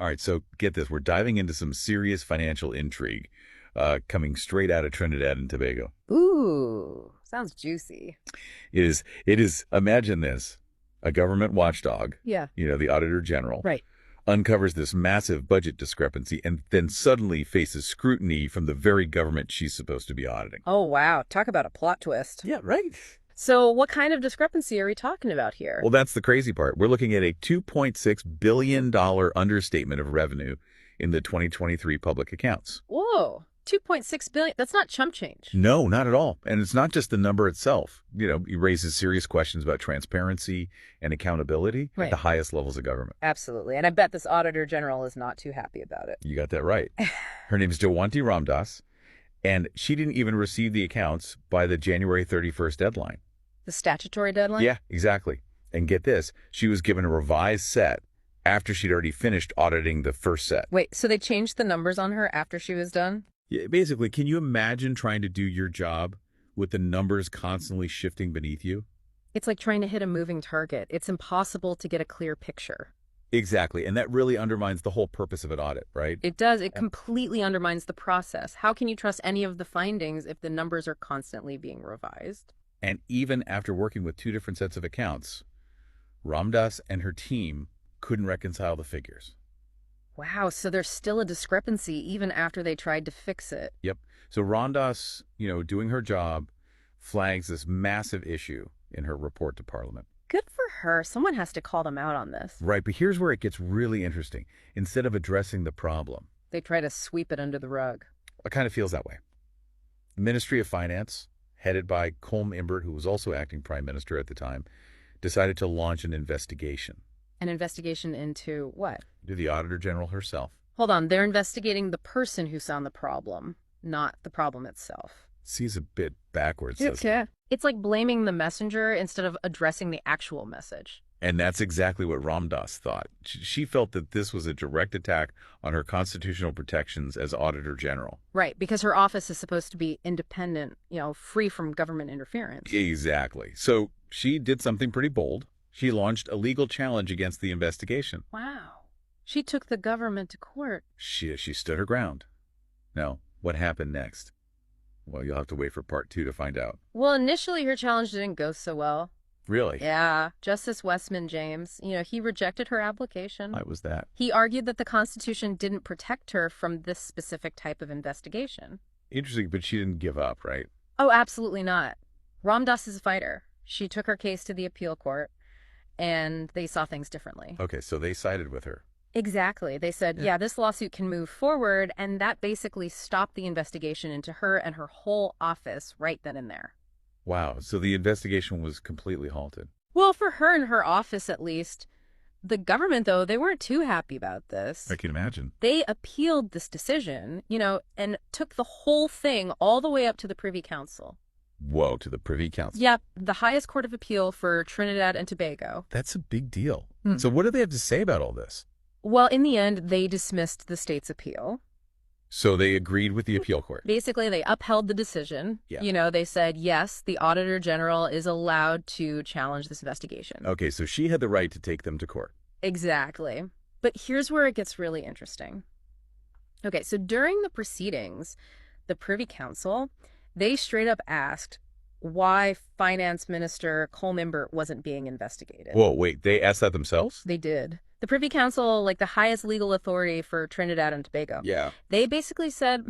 All right, so get this. We're diving into some serious financial intrigue coming straight out of Trinidad and Tobago. Ooh, sounds juicy. It is, imagine this. A government watchdog, Yeah. the Auditor General, Right. uncovers this massive budget discrepancy and then suddenly faces scrutiny from the very government she's supposed to be auditing. Oh, wow. Talk about a plot twist. Yeah, right. So what kind of discrepancy are we talking about here? Well, that's the crazy part. We're looking at a $2.6 billion understatement of revenue in the 2023 public accounts. Whoa, 2.6 billion. That's not chump change. No, not at all. And it's not just the number itself. It raises serious questions about transparency and accountability at Right. the highest levels of government. Absolutely. And I bet this Auditor General is not too happy about it. You got that right. Her name is Jawanti Ramdas, and she didn't even receive the accounts by the January 31st deadline. The statutory deadline? Yeah, exactly. And get this, she was given a revised set after she'd already finished auditing the first set. Wait, so they changed the numbers on her after she was done? Yeah, basically, can you imagine trying to do your job with the numbers constantly shifting beneath you? It's like trying to hit a moving target. It's impossible to get a clear picture. Exactly. And that really undermines the whole purpose of an audit, right? It does. It completely undermines the process. How can you trust any of the findings if the numbers are constantly being revised? And even after working with two different sets of accounts, Ramdas and her team couldn't reconcile the figures. Wow, so there's still a discrepancy even after they tried to fix it. Yep. So Ramdas, doing her job, flags this massive issue in her report to Parliament. Good for her. Someone has to call them out on this. Right, but here's where it gets really interesting. Instead of addressing the problem, They try to sweep it under the rug. it kind of feels that way. The Ministry of Finance, headed by Imbert, who was also acting Prime Minister at the time, decided to launch an investigation. An investigation into what? To the Auditor General herself. Hold on, they're investigating the person who found the problem, not the problem itself. Seems a bit backwards, doesn't it? Yeah. It's like blaming the messenger instead of addressing the actual message. And that's exactly what Ramdas thought. She felt that this was a direct attack on her constitutional protections as Auditor General. Right, because her office is supposed to be independent, free from government interference. Exactly. So she did something pretty bold. She launched a legal challenge against the investigation. Wow. She took the government to court. She stood her ground. Now, what happened next? Well, you'll have to wait for part 2 to find out. Well, initially her challenge didn't go so well. Really? Yeah, Justice Westman James, he rejected her application. Why was that? He argued that the Constitution didn't protect her from this specific type of investigation. Interesting, but she didn't give up, right? Oh, absolutely not. Ramdas is a fighter. She took her case to the appeal court, and they saw things differently. Okay, so they sided with her. Exactly. They said, yeah, this lawsuit can move forward, and that basically stopped the investigation into her and her whole office right then and there. Wow, so the investigation was completely halted. Well, for her and her office, at least. The government, though, they weren't too happy about this. I can imagine. They appealed this decision, and took the whole thing all the way up to the Privy Council. Whoa, to the Privy Council. Yep, the highest court of appeal for Trinidad and Tobago. That's a big deal. So what do they have to say about all this? Well, in the end, they dismissed the state's appeal. So they agreed with the appeal court. Basically, they upheld the decision. Yeah. They said, yes, the Auditor General is allowed to challenge this investigation. Okay, so she had the right to take them to court. Exactly. But here's where it gets really interesting. Okay, so during the proceedings, the Privy Council, they straight up asked why Finance Minister Imbert wasn't being investigated. Whoa, wait, they asked that themselves? They did. The Privy Council, like the highest legal authority for Trinidad and Tobago. Yeah. They basically said,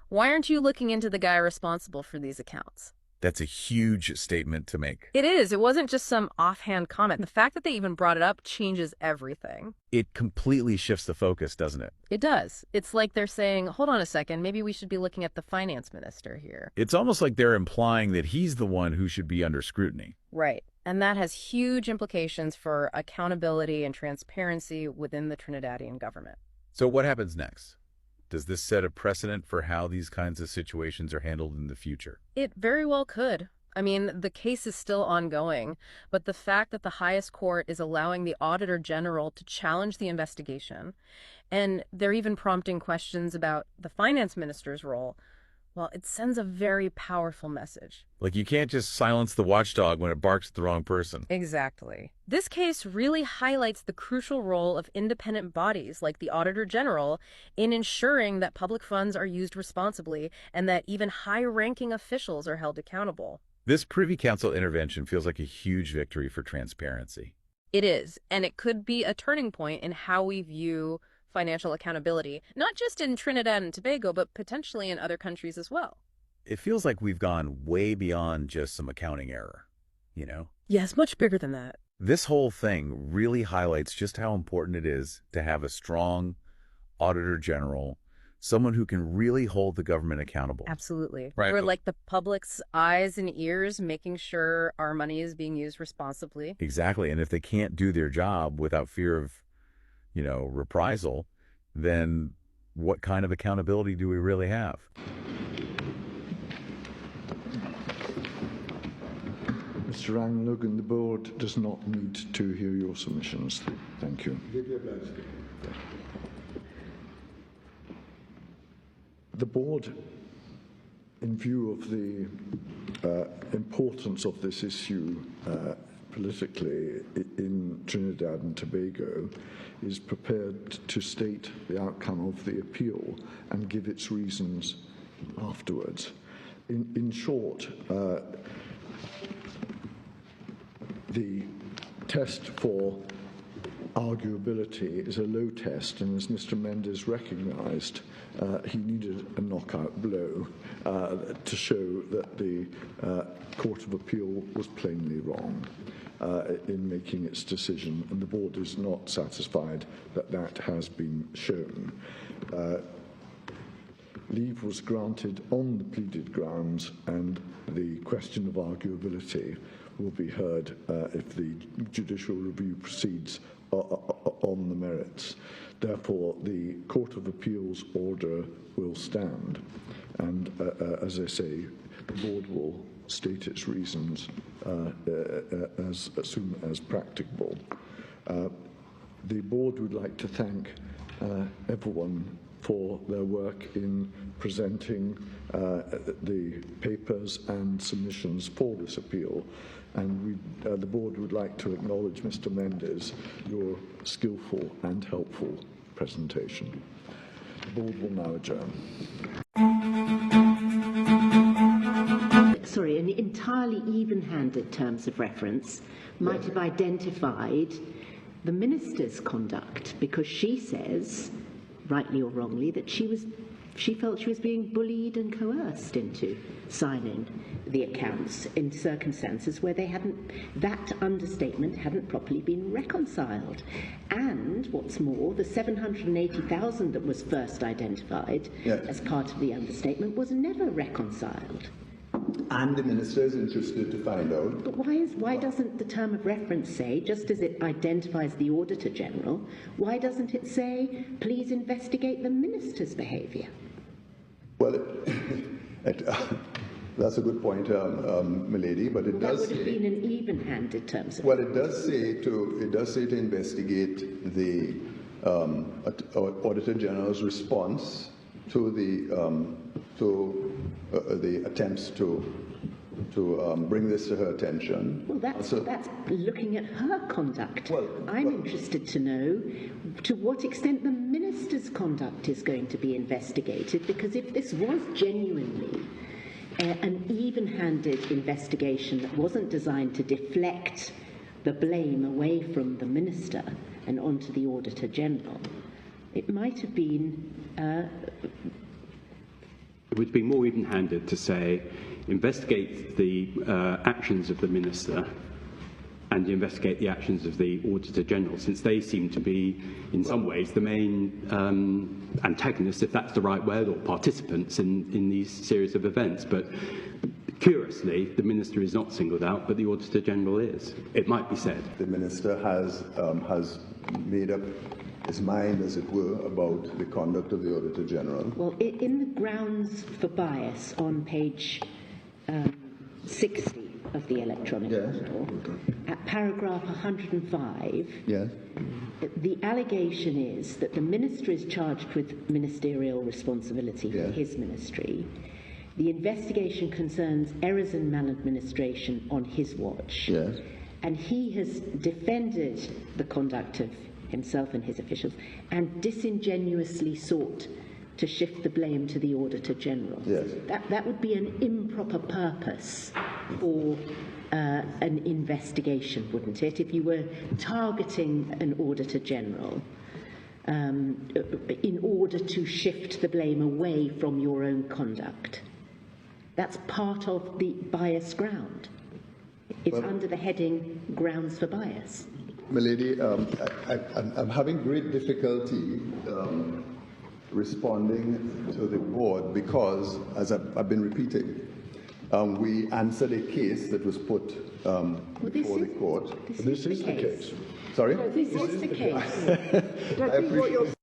why aren't you looking into the guy responsible for these accounts? That's a huge statement to make. It is. It wasn't just some offhand comment. The fact that they even brought it up changes everything. It completely shifts the focus, doesn't it? It does. It's like they're saying, hold on a second, maybe we should be looking at the finance minister here. It's almost like they're implying that he's the one who should be under scrutiny. Right. And that has huge implications for accountability and transparency within the Trinidadian government. So what happens next? Does this set a precedent for how these kinds of situations are handled in the future? It very well could. I mean, the case is still ongoing, but the fact that the highest court is allowing the Auditor General to challenge the investigation, and they're even prompting questions about the finance minister's role, Well, it sends a very powerful message. Like, you can't just silence the watchdog when it barks at the wrong person. Exactly. This case really highlights the crucial role of independent bodies like the Auditor General in ensuring that public funds are used responsibly and that even high-ranking officials are held accountable. This Privy Council intervention feels like a huge victory for transparency. It is, and it could be a turning point in how we view financial accountability, not just in Trinidad and Tobago, but potentially in other countries as well. It feels like we've gone way beyond just some accounting error, you know? Yes, much bigger than that. This whole thing really highlights just how important it is to have a strong Auditor General, someone who can really hold the government accountable. Absolutely. Right. We're like the public's eyes and ears, making sure our money is being used responsibly. Exactly. And if they can't do their job without fear of, reprisal, then what kind of accountability do we really have? Mr. Ranglug, the board does not need to hear your submissions. Thank you. The board, in view of the importance of this issue politically in Trinidad and Tobago, is prepared to state the outcome of the appeal and give its reasons afterwards. In short, the test for arguability is a low test, and as Mr. Mendes recognised, he needed a knockout blow to show that the Court of Appeal was plainly wrong in making its decision, and the board is not satisfied that that has been shown. Leave was granted on the pleaded grounds, and the question of arguability will be heard if the judicial review proceeds on the merits. Therefore, the Court of Appeal's order will stand, and as I say, the board will state its reasons as soon as practicable. The board would like to thank everyone for their work in presenting the papers and submissions for this appeal. And the board would like to acknowledge, Mr. Mendes, your skillful and helpful presentation. The board will now adjourn. Sorry, an entirely even-handed terms of reference might have identified the minister's conduct, because she says, rightly or wrongly, that she felt she was being bullied and coerced into signing the accounts in circumstances where that understatement hadn't properly been reconciled. And what's more, the 780,000 that was first identified as part of the understatement was never reconciled. And the minister is interested to find out. But why doesn't the term of reference say, just as it identifies the Auditor General, why doesn't it say, please investigate the minister's behaviour? Well, that's a good point, milady. But it does. That would have been an even-handed term. Well, it does say to investigate the Auditor General's response to the attempts to bring this to her attention. Well, that's looking at her conduct. I'm interested to know to what extent the minister's conduct is going to be investigated, because if this was genuinely an even-handed investigation that wasn't designed to deflect the blame away from the minister and onto the Auditor General, it might have been... It would be more even-handed to say, investigate the actions of the minister and investigate the actions of the Auditor General, since they seem to be, in some ways, the main antagonists, if that's the right word, or participants in these series of events. But curiously, the minister is not singled out, but the Auditor General is. It might be said. The minister has made up his mind, as it were, about the conduct of the Auditor General. Well, in the grounds for bias on page 60 of the electronic portal, at paragraph 105, the allegation is that the minister is charged with ministerial responsibility for his ministry, The investigation concerns errors and maladministration on his watch. Yes. And he has defended the conduct of himself and his officials and disingenuously sought to shift the blame to the Auditor General. Yes. That would be an improper purpose for an investigation, wouldn't it? If you were targeting an Auditor General in order to shift the blame away from your own conduct. That's part of the bias ground. It's under the heading grounds for bias. Milady, I'm having great difficulty responding to the board because, as I've been repeating, we answered a case that was put before the court. This is the case. Sorry? This is the case. I appreciate